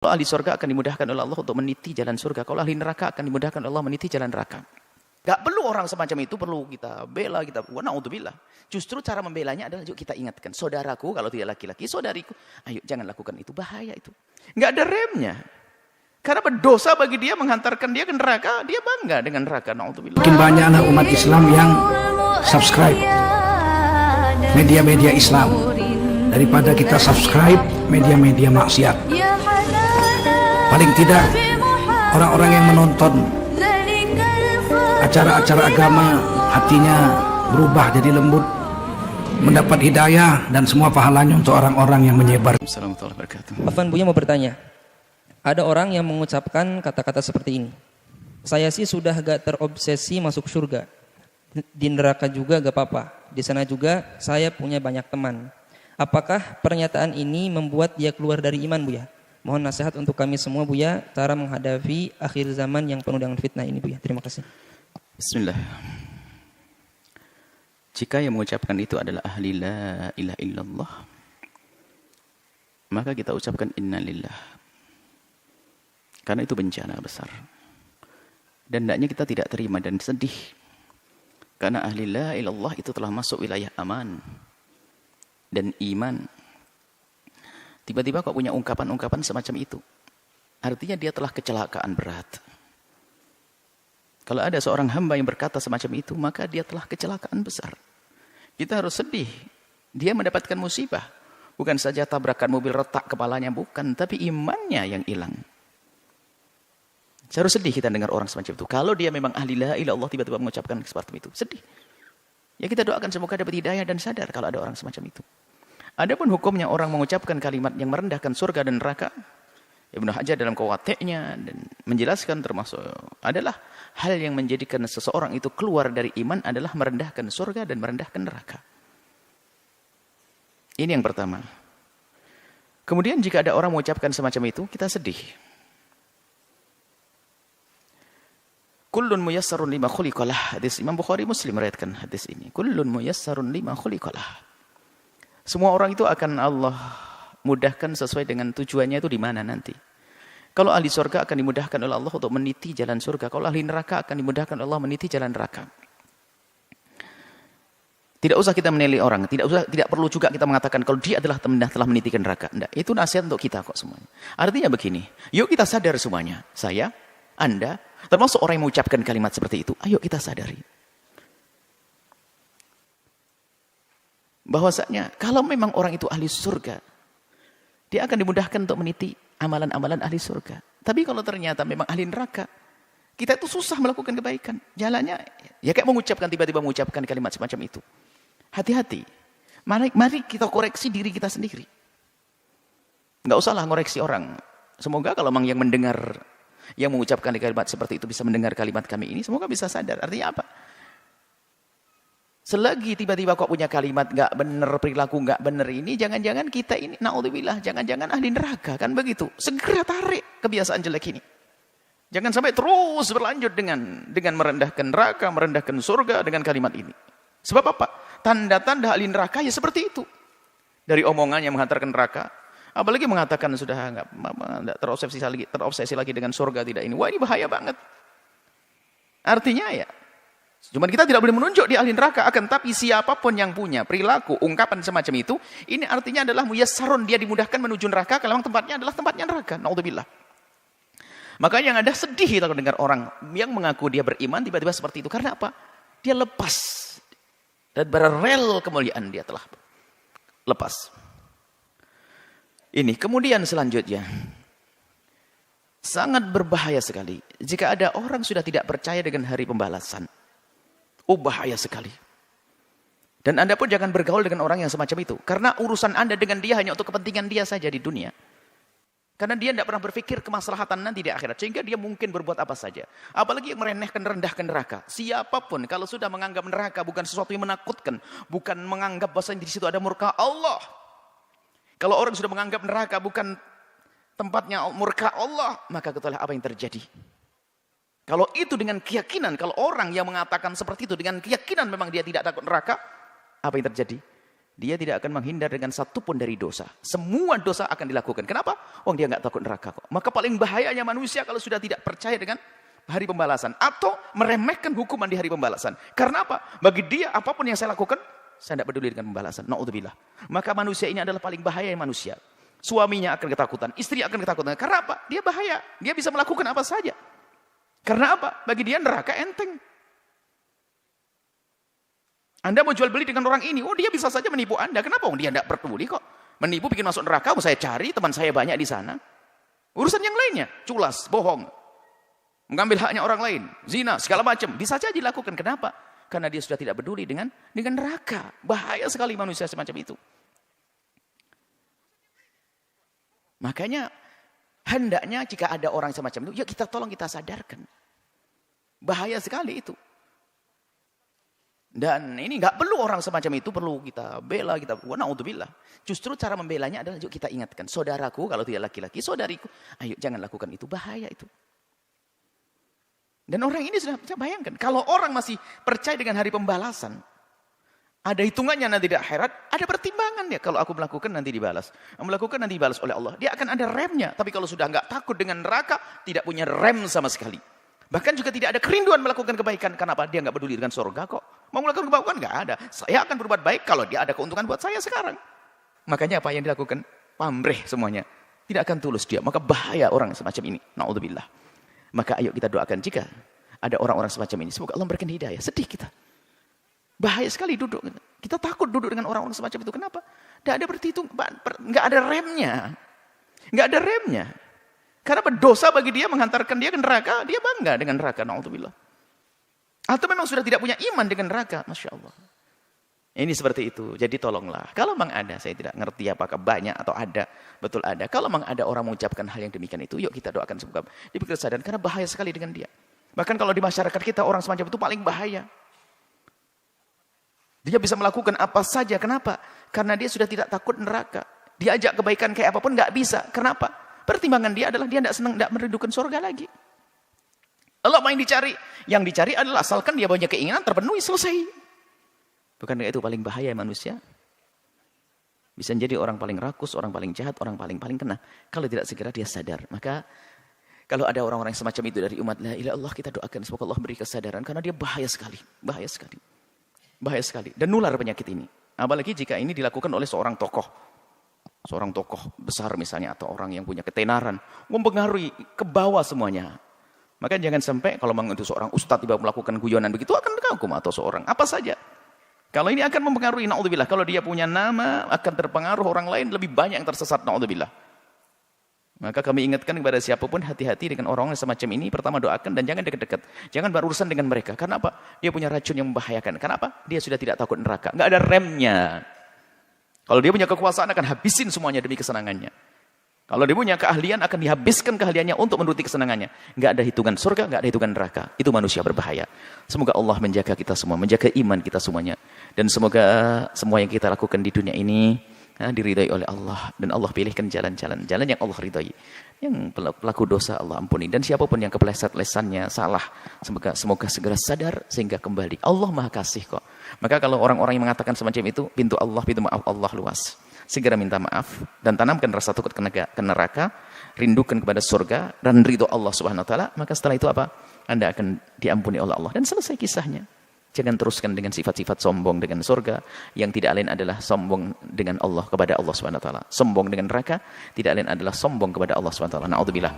Kalau ahli surga akan dimudahkan oleh Allah untuk meniti jalan surga. Kalau ahli neraka akan dimudahkan oleh Allah meniti jalan neraka. Gak perlu orang semacam itu perlu kita bela, kita na'udzubillah. Justru cara membelanya adalah yuk kita ingatkan. Saudaraku kalau tidak laki-laki, saudariku, ayo jangan lakukan itu, bahaya itu. Gak ada remnya. Karena berdosa bagi dia menghantarkan dia ke neraka, dia bangga dengan neraka, na'udzubillah. Makin banyak anak umat Islam yang subscribe media-media Islam daripada kita subscribe media-media maksiat. Paling tidak orang-orang yang menonton acara-acara agama hatinya berubah jadi lembut, mendapat hidayah dan semua pahalanya untuk orang-orang yang menyebar. Assalamualaikum warahmatullahi wabarakatuh. Afwan Buya mau bertanya, ada orang yang mengucapkan kata-kata seperti ini, saya sih sudah gak terobsesi masuk surga, di neraka juga gak apa-apa, di sana juga saya punya banyak teman. Apakah pernyataan ini membuat dia keluar dari iman, Buya? Mohon nasihat untuk kami semua, Buya, cara menghadapi akhir zaman yang penuh dengan fitnah ini, Buya. Terima kasih. Bismillah. Jika yang mengucapkan itu adalah ahli la ilaha illallah, maka kita ucapkan innalillah. Karena itu bencana besar. Dan hendaknya kita tidak terima dan sedih. Karena ahli la ilaha illallah itu telah masuk wilayah aman dan iman. Tiba-tiba kok punya ungkapan-ungkapan semacam itu. Artinya dia telah kecelakaan berat. Kalau ada seorang hamba yang berkata semacam itu, maka dia telah kecelakaan besar. Kita harus sedih. Dia mendapatkan musibah. Bukan saja tabrakan mobil retak kepalanya, bukan. Tapi imannya yang hilang. Harus sedih kita dengar orang semacam itu. Kalau dia memang ahli la ilaha illallah tiba-tiba mengucapkan seperti itu. Sedih. Ya kita doakan semoga dapat hidayah dan sadar kalau ada orang semacam itu. Adapun hukumnya orang mengucapkan kalimat yang merendahkan surga dan neraka, Ibnu Hajar dalam Qawatiknya dan menjelaskan termasuk adalah hal yang menjadikan seseorang itu keluar dari iman adalah merendahkan surga dan merendahkan neraka. Ini yang pertama. Kemudian jika ada orang mengucapkan semacam itu, kita sedih. Kullun muyassarun lima khuliqalah. Hadis Imam Bukhari Muslim meriwayatkan hadis ini. Kullun muyassarun lima khuliqalah. Semua orang itu akan Allah mudahkan sesuai dengan tujuannya itu di mana nanti. Kalau ahli surga akan dimudahkan oleh Allah untuk meniti jalan surga. Kalau ahli neraka akan dimudahkan oleh Allah meniti jalan neraka. Tidak usah kita menilai orang. Tidak perlu juga kita mengatakan kalau dia adalah telah menitikan neraka. Tidak. Itu nasihat untuk kita kok semuanya. Artinya begini. Yuk kita sadar semuanya. Saya, Anda, termasuk orang yang mengucapkan kalimat seperti itu. Ayo kita sadari. Bahwasanya kalau memang orang itu ahli surga, dia akan dimudahkan untuk meniti amalan-amalan ahli surga. Tapi kalau ternyata memang ahli neraka, kita itu susah melakukan kebaikan. Jalannya, ya kayak tiba-tiba mengucapkan kalimat semacam itu. Hati-hati. Mari kita koreksi diri kita sendiri. Nggak usahlah ngoreksi orang. Semoga kalau memang yang mendengar, yang mengucapkan kalimat seperti itu bisa mendengar kalimat kami ini, semoga bisa sadar. Artinya apa? Selagi tiba-tiba kok punya kalimat gak benar, perilaku gak benar ini, jangan-jangan kita ini, na'udzubillah, jangan-jangan ahli neraka, kan begitu. Segera tarik kebiasaan jelek ini. Jangan sampai terus berlanjut dengan merendahkan neraka, merendahkan surga dengan kalimat ini. Sebab apa? Tanda-tanda ahli neraka ya seperti itu. Dari omongannya menghantarkan neraka, apalagi mengatakan sudah gak terobsesi lagi dengan surga tidak ini. Wah ini bahaya banget. Artinya ya, cuman kita tidak boleh menunjuk di ahli neraka, akan tapi siapapun yang punya perilaku, ungkapan semacam itu, ini artinya adalah muyassarun, dia dimudahkan menuju neraka, kalau memang tempatnya adalah tempatnya neraka. Na'udzubillah. Maka yang ada sedih kita dengar orang yang mengaku dia beriman, tiba-tiba seperti itu. Karena apa? Dia lepas. Dan berrel kemuliaan dia telah lepas. Ini, kemudian selanjutnya. Sangat berbahaya sekali. Jika ada orang sudah tidak percaya dengan hari pembalasan. Oh bahaya sekali. Dan Anda pun jangan bergaul dengan orang yang semacam itu. Karena urusan Anda dengan dia hanya untuk kepentingan dia saja di dunia. Karena dia tidak pernah berpikir kemaslahatan nanti di akhirat. Sehingga dia mungkin berbuat apa saja. Apalagi yang merendahkan neraka. Siapapun kalau sudah menganggap neraka bukan sesuatu yang menakutkan. Bukan menganggap bahwa di situ ada murka Allah. Kalau orang sudah menganggap neraka bukan tempatnya murka Allah. Maka ketahuilah apa yang terjadi. Kalau itu dengan keyakinan, kalau orang yang mengatakan seperti itu dengan keyakinan memang dia tidak takut neraka, apa yang terjadi? Dia tidak akan menghindar dengan satu pun dari dosa. Semua dosa akan dilakukan. Kenapa? Oh, dia nggak takut neraka kok. Maka paling bahayanya manusia kalau sudah tidak percaya dengan hari pembalasan. Atau meremehkan hukuman di hari pembalasan. Karena apa? Bagi dia, apapun yang saya lakukan, saya tidak peduli dengan pembalasan. Na'udzubillah. Maka manusia ini adalah paling bahaya manusia. Suaminya akan ketakutan, istri akan ketakutan. Karena apa? Dia bahaya. Dia bisa melakukan apa saja. Karena apa? Bagi dia neraka enteng. Anda mau jual beli dengan orang ini, oh dia bisa saja menipu Anda. Kenapa? Oh, dia tidak peduli kok. Menipu bikin masuk neraka, saya cari, teman saya banyak di sana. Urusan yang lainnya, culas, bohong. Mengambil haknya orang lain, zina, segala macam. Bisa saja dilakukan. Kenapa? Karena dia sudah tidak peduli dengan neraka. Bahaya sekali manusia semacam itu. Makanya, hendaknya jika ada orang semacam itu, ya kita tolong kita sadarkan. Bahaya sekali itu. Dan ini nggak perlu orang semacam itu, perlu kita bela, kita na'udzubillah. Justru cara membelanya adalah yuk kita ingatkan, saudaraku kalau tidak laki-laki, saudariku, ayo jangan lakukan itu, bahaya itu. Dan orang ini sudah bayangkan, kalau orang masih percaya dengan hari pembalasan, ada hitungannya nanti di akhirat, ada pertimbangan ya, kalau aku melakukan nanti dibalas. Melakukan nanti dibalas oleh Allah. Dia akan ada remnya, tapi kalau sudah nggak takut dengan neraka, tidak punya rem sama sekali. Bahkan juga tidak ada kerinduan melakukan kebaikan. Kenapa? Dia nggak peduli dengan surga kok. Mau melakukan kebaikan nggak ada. Saya akan berbuat baik kalau dia ada keuntungan buat saya sekarang. Makanya apa yang dilakukan? Pamrih semuanya. Tidak akan tulus dia. Maka bahaya orang semacam ini. Na'udzubillah. Maka ayo kita doakan jika ada orang-orang semacam ini. Semoga Allah memberikan hidayah. Sedih kita. Bahaya sekali duduk. Kita takut duduk dengan orang-orang semacam itu. Kenapa? Tidak ada berhitung. Nggak ada remnya. Nggak ada remnya. Karena berdosa bagi dia menghantarkan dia ke neraka, dia bangga dengan neraka, na'udzubillah. Atau memang sudah tidak punya iman dengan neraka, Masya Allah. Ini seperti itu, jadi tolonglah. Kalau memang ada, saya tidak ngerti apakah banyak atau ada, betul ada. Kalau memang ada orang mengucapkan hal yang demikian itu, yuk kita doakan semoga diberi kesadaran, karena bahaya sekali dengan dia. Bahkan kalau di masyarakat kita, orang semacam itu paling bahaya. Dia bisa melakukan apa saja, kenapa? Karena dia sudah tidak takut neraka. Diajak kebaikan kayak apapun, nggak bisa. Kenapa? Pertimbangan dia adalah dia tidak senang, tidak merindukan surga lagi. Allah apa yang dicari? Yang dicari adalah asalkan dia punya keinginan terpenuhi, selesai. Bukankah itu paling bahaya manusia? Bisa jadi orang paling rakus, orang paling jahat, orang paling kena. Kalau tidak segera dia sadar. Maka kalau ada orang-orang semacam itu dari umat la ilaha illallah, kita doakan semoga Allah beri kesadaran. Karena dia bahaya sekali. Bahaya sekali. Bahaya sekali. Dan nular penyakit ini. Apalagi jika ini dilakukan oleh seorang tokoh. Seorang tokoh besar misalnya, atau orang yang punya ketenaran, mempengaruhi ke bawah semuanya. Maka jangan sampai kalau memang itu seorang ustadz tiba melakukan guyonan begitu akan kagum, atau seorang apa saja. Kalau ini akan mempengaruhi, na'udzubillah. Kalau dia punya nama akan terpengaruh orang lain, lebih banyak yang tersesat, na'udzubillah. Maka kami ingatkan kepada siapapun, hati-hati dengan orang semacam ini. Pertama doakan dan jangan dekat-dekat. Jangan berurusan dengan mereka. Karena apa? Dia punya racun yang membahayakan. Kenapa? Dia sudah tidak takut neraka. Nggak ada remnya. Kalau dia punya kekuasaan akan habisin semuanya demi kesenangannya. Kalau dia punya keahlian akan dihabiskan keahliannya untuk menuruti kesenangannya. Nggak ada hitungan surga, nggak ada hitungan neraka. Itu manusia berbahaya. Semoga Allah menjaga kita semua, menjaga iman kita semuanya. Dan semoga semua yang kita lakukan di dunia ini diridai oleh Allah. Dan Allah pilihkan jalan-jalan yang Allah ridai. Yang pelaku dosa Allah ampuni. Dan siapapun yang kepleset lesannya salah, semoga segera sadar sehingga kembali. Allah Maha Kasih kok. Maka kalau orang-orang yang mengatakan semacam itu, pintu maaf Allah luas. Segera minta maaf dan tanamkan rasa takut ke neraka, rindukan kepada surga dan ridho Allah Subhanahu wa taala, maka setelah itu apa? Anda akan diampuni oleh Allah dan selesai kisahnya. Jangan teruskan dengan sifat-sifat sombong dengan surga yang tidak lain adalah sombong dengan Allah kepada Allah Subhanahu wa taala. Sombong dengan neraka tidak lain adalah sombong kepada Allah Subhanahu wa taala. Na'udzubillah.